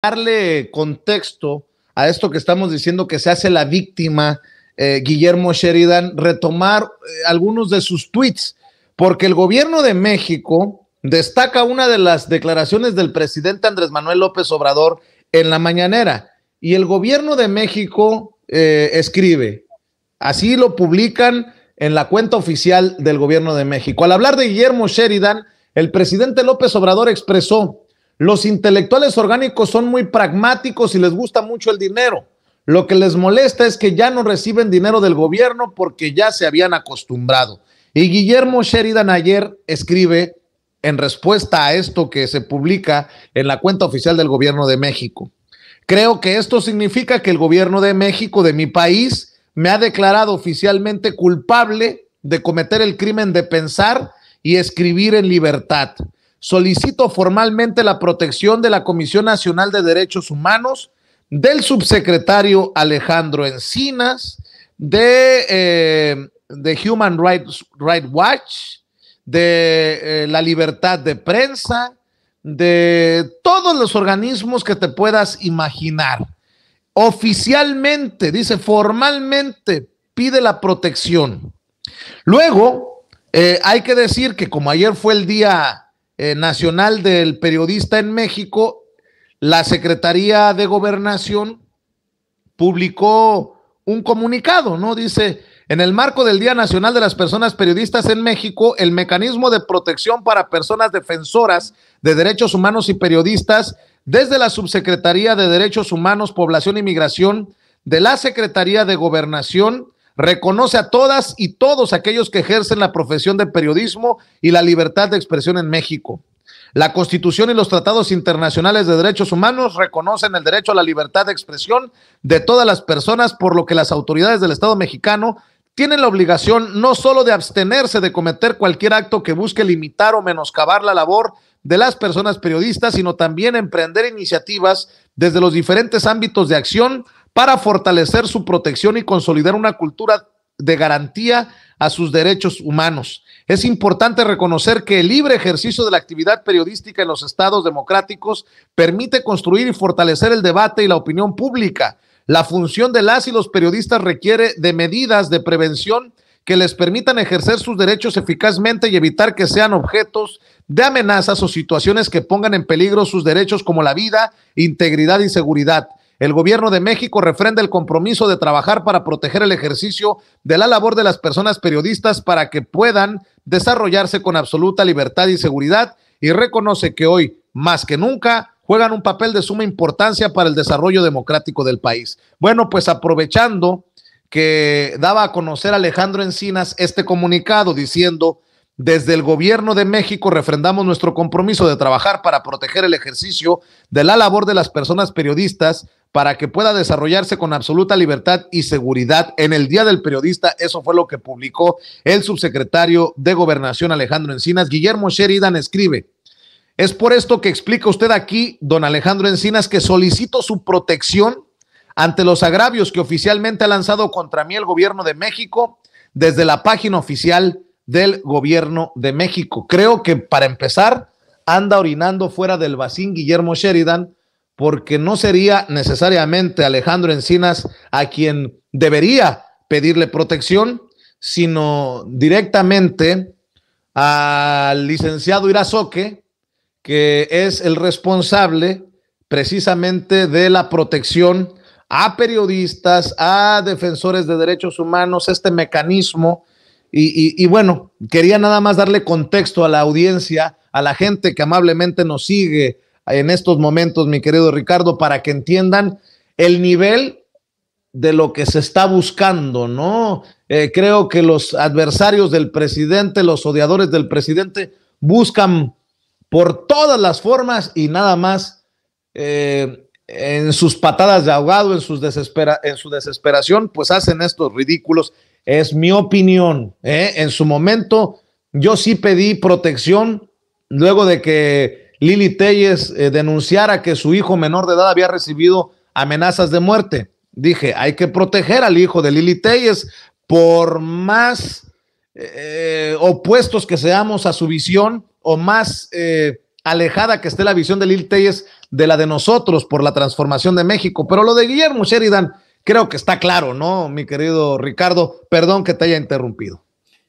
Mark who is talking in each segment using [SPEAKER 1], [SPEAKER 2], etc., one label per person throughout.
[SPEAKER 1] darle contexto a esto que estamos diciendo que se hace la víctima, Guillermo Sheridan, retomar algunos de sus tweets, porque el gobierno de México destaca una de las declaraciones del presidente Andrés Manuel López Obrador en la mañanera, y el gobierno de México escribe, así lo publican en la cuenta oficial del gobierno de México. Al hablar de Guillermo Sheridan, el presidente López Obrador expresó: los intelectuales orgánicos son muy pragmáticos y les gusta mucho el dinero. Lo que les molesta es que ya no reciben dinero del gobierno porque ya se habían acostumbrado. Y Guillermo Sheridan ayer escribe en respuesta a esto que se publica en la cuenta oficial del gobierno de México: creo que esto significa que el gobierno de México, de mi país, me ha declarado oficialmente culpable de cometer el crimen de pensar y escribir en libertad. Solicito formalmente la protección de la Comisión Nacional de Derechos Humanos, del subsecretario Alejandro Encinas, de Human Rights Watch, de la libertad de prensa, de todos los organismos que te puedas imaginar. Oficialmente, dice, formalmente pide la protección. Luego, hay que decir que como ayer fue el Día Nacional del Periodista en México, la Secretaría de Gobernación publicó un comunicado, ¿no? Dice: en el marco del Día Nacional de las Personas Periodistas en México, el mecanismo de protección para personas defensoras de derechos humanos y periodistas, desde la Subsecretaría de Derechos Humanos, Población y Migración de la Secretaría de Gobernación, reconoce a todas y todos aquellos que ejercen la profesión de periodismo y la libertad de expresión en México. La Constitución y los tratados internacionales de derechos humanos reconocen el derecho a la libertad de expresión de todas las personas, por lo que las autoridades del Estado mexicano tienen la obligación no solo de abstenerse de cometer cualquier acto que busque limitar o menoscabar la labor de las personas periodistas, sino también emprender iniciativas desde los diferentes ámbitos de acción para fortalecer su protección y consolidar una cultura de garantía a sus derechos humanos. Es importante reconocer que el libre ejercicio de la actividad periodística en los estados democráticos permite construir y fortalecer el debate y la opinión pública. La función de las y los periodistas requiere de medidas de prevención que les permitan ejercer sus derechos eficazmente y evitar que sean objetos de amenazas o situaciones que pongan en peligro sus derechos como la vida, integridad y seguridad. El gobierno de México refrenda el compromiso de trabajar para proteger el ejercicio de la labor de las personas periodistas para que puedan desarrollarse con absoluta libertad y seguridad, y reconoce que hoy, más que nunca, juegan un papel de suma importancia para el desarrollo democrático del país. Bueno, pues aprovechando que daba a conocer Alejandro Encinas este comunicado diciendo: desde el gobierno de México refrendamos nuestro compromiso de trabajar para proteger el ejercicio de la labor de las personas periodistas para que pueda desarrollarse con absoluta libertad y seguridad en el Día del Periodista. Eso fue lo que publicó el subsecretario de Gobernación Alejandro Encinas. Guillermo Sheridan escribe: es por esto que explica usted aquí, don Alejandro Encinas, que solicito su protección ante los agravios que oficialmente ha lanzado contra mí el gobierno de México desde la página oficial del gobierno de México. Creo que para empezar anda orinando fuera del bacín Guillermo Sheridan, porque no sería necesariamente Alejandro Encinas a quien debería pedirle protección, sino directamente al licenciado Irazoque, que es el responsable precisamente de la protección a periodistas, a defensores de derechos humanos, este mecanismo. Y bueno, quería nada más darle contexto a la audiencia, a la gente que amablemente nos sigue en estos momentos, mi querido Ricardo, para que entiendan el nivel de lo que se está buscando, ¿no? Creo que los adversarios del presidente, los odiadores del presidente, buscan por todas las formas y nada más en sus patadas de ahogado, en su desesperación, pues hacen estos ridículos. Es mi opinión, en su momento yo sí pedí protección luego de que Lili Téllez denunciara que su hijo menor de edad había recibido amenazas de muerte. Dije, hay que proteger al hijo de Lili Téllez, por más opuestos que seamos a su visión o más alejada que esté la visión de Lil Telles de la de nosotros por la transformación de México. Pero lo de Guillermo Sheridan creo que está claro, ¿no, mi querido Ricardo? Perdón que te haya interrumpido.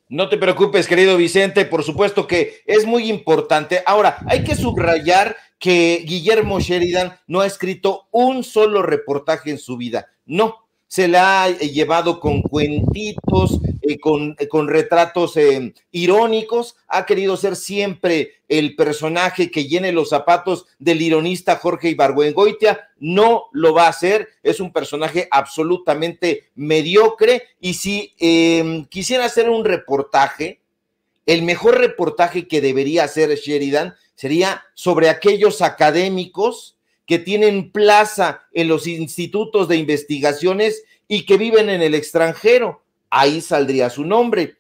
[SPEAKER 2] No te preocupes, querido Vicente, por supuesto que es muy importante. Ahora, hay que subrayar que Guillermo Sheridan no ha escrito un solo reportaje en su vida, no. Se la ha llevado con cuentitos, con retratos irónicos, ha querido ser siempre el personaje que llene los zapatos del ironista Jorge Ibargüengoitia, no lo va a hacer, es un personaje absolutamente mediocre, y si quisiera hacer un reportaje, el mejor reportaje que debería hacer Sheridan sería sobre aquellos académicos que tienen plaza en los institutos de investigaciones y que viven en el extranjero. Ahí saldría su nombre.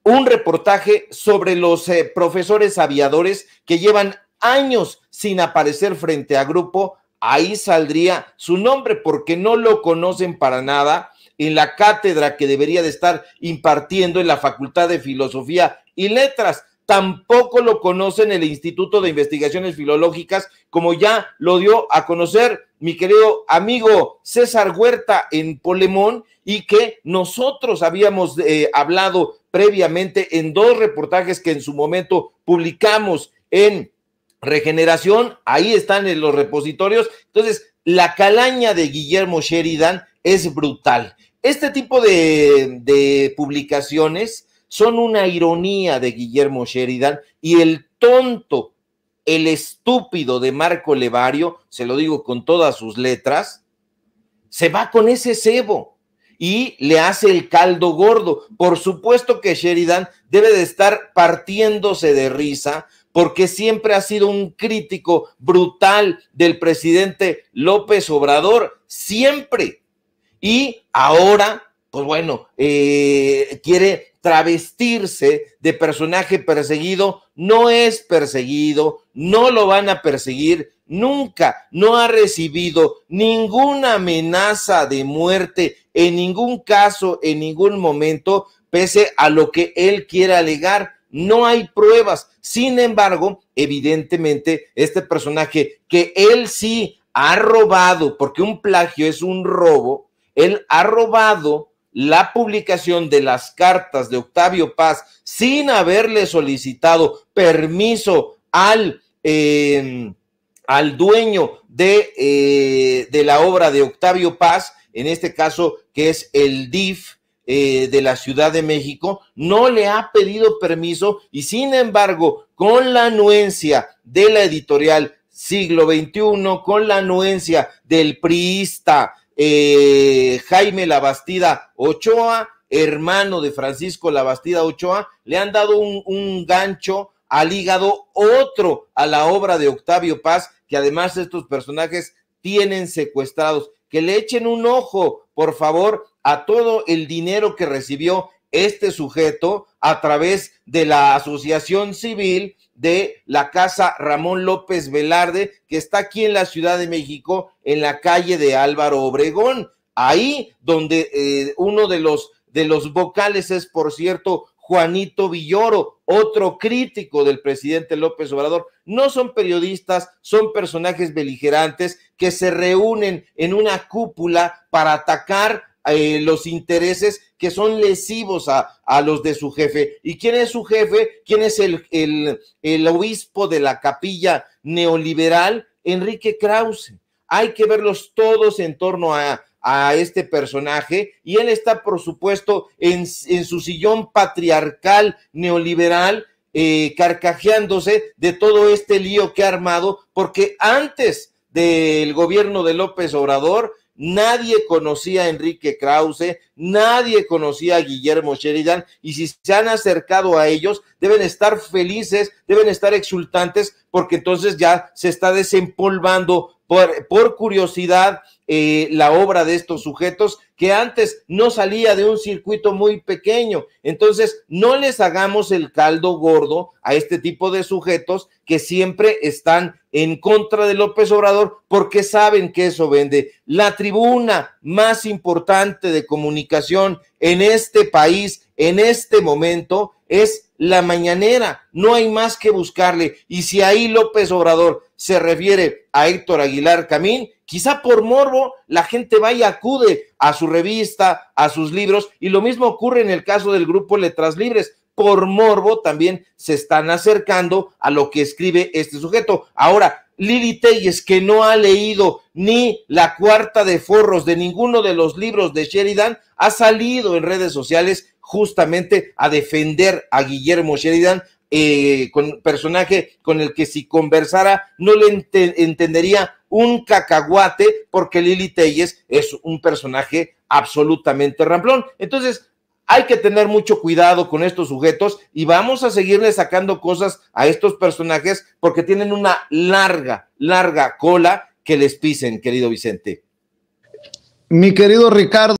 [SPEAKER 2] Un reportaje sobre los profesores aviadores que llevan años sin aparecer frente a grupo. Ahí saldría su nombre, porque no lo conocen para nada en la cátedra que debería de estar impartiendo en la Facultad de Filosofía y Letras. Tampoco lo conocen el Instituto de Investigaciones Filológicas, como ya lo dio a conocer mi querido amigo César Huerta en Polemón, y que nosotros habíamos hablado previamente en 2 reportajes que en su momento publicamos en Regeneración. Ahí están en los repositorios. Entonces, la calaña de Guillermo Sheridan es brutal. Este tipo de publicaciones son una ironía de Guillermo Sheridan, y el tonto, el estúpido de Marco Levario, se lo digo con todas sus letras, se va con ese cebo y le hace el caldo gordo. Por supuesto que Sheridan debe de estar partiéndose de risa, porque siempre ha sido un crítico brutal del presidente López Obrador, siempre. Y ahora, pues bueno, quiere travestirse de personaje perseguido. No es perseguido, no lo van a perseguir nunca, no ha recibido ninguna amenaza de muerte en ningún caso, en ningún momento, pese a lo que él quiera alegar. No hay pruebas. Sin embargo, evidentemente, este personaje que él sí ha robado, porque un plagio es un robo, él ha robado la publicación de las cartas de Octavio Paz sin haberle solicitado permiso al dueño de la obra de Octavio Paz, en este caso que es el DIF de la Ciudad de México. No le ha pedido permiso, y sin embargo, con la anuencia de la editorial Siglo XXI, con la anuencia del priista Jaime Labastida Ochoa, hermano de Francisco Labastida Ochoa, le han dado un gancho al hígado, otro a la obra de Octavio Paz, que además estos personajes tienen secuestrados. Que le echen un ojo, por favor, a todo el dinero que recibió este sujeto a través de la asociación civil de la Casa Ramón López Velarde, que está aquí en la Ciudad de México, en la calle de Álvaro Obregón, ahí donde uno de los vocales es, por cierto, Juanito Villoro, otro crítico del presidente López Obrador. No son periodistas, son personajes beligerantes que se reúnen en una cúpula para atacar los intereses que son lesivos a los de su jefe. ¿Y quién es su jefe? ¿Quién es el obispo de la capilla neoliberal? Enrique Krause. Hay que verlos todos en torno a este personaje, y él está, por supuesto, en su sillón patriarcal neoliberal, carcajeándose de todo este lío que ha armado, porque antes del gobierno de López Obrador nadie conocía a Enrique Krause, nadie conocía a Guillermo Sheridan, y si se han acercado a ellos, deben estar felices, deben estar exultantes, porque entonces ya se está desempolvando por curiosidad la obra de estos sujetos, que antes no salía de un circuito muy pequeño. Entonces, no les hagamos el caldo gordo a este tipo de sujetos que siempre están en contra de López Obrador, porque saben que eso vende. La tribuna más importante de comunicación en este país, en este momento, es la mañanera, no hay más que buscarle. Y si ahí López Obrador se refiere a Héctor Aguilar Camín, quizá por morbo la gente vaya, acude a su revista, a sus libros, y lo mismo ocurre en el caso del grupo Letras Libres. Por morbo también se están acercando a lo que escribe este sujeto. Ahora, Lili Téllez, que no ha leído ni La Cuarta de Forros de ninguno de los libros de Sheridan, ha salido en redes sociales justamente a defender a Guillermo Sheridan, con personaje con el que si conversara no le entendería un cacahuate, porque Lili Téllez es un personaje absolutamente ramplón. Entonces, hay que tener mucho cuidado con estos sujetos y vamos a seguirle sacando cosas a estos personajes porque tienen una larga cola que les pisen, querido Vicente.
[SPEAKER 1] Mi querido Ricardo.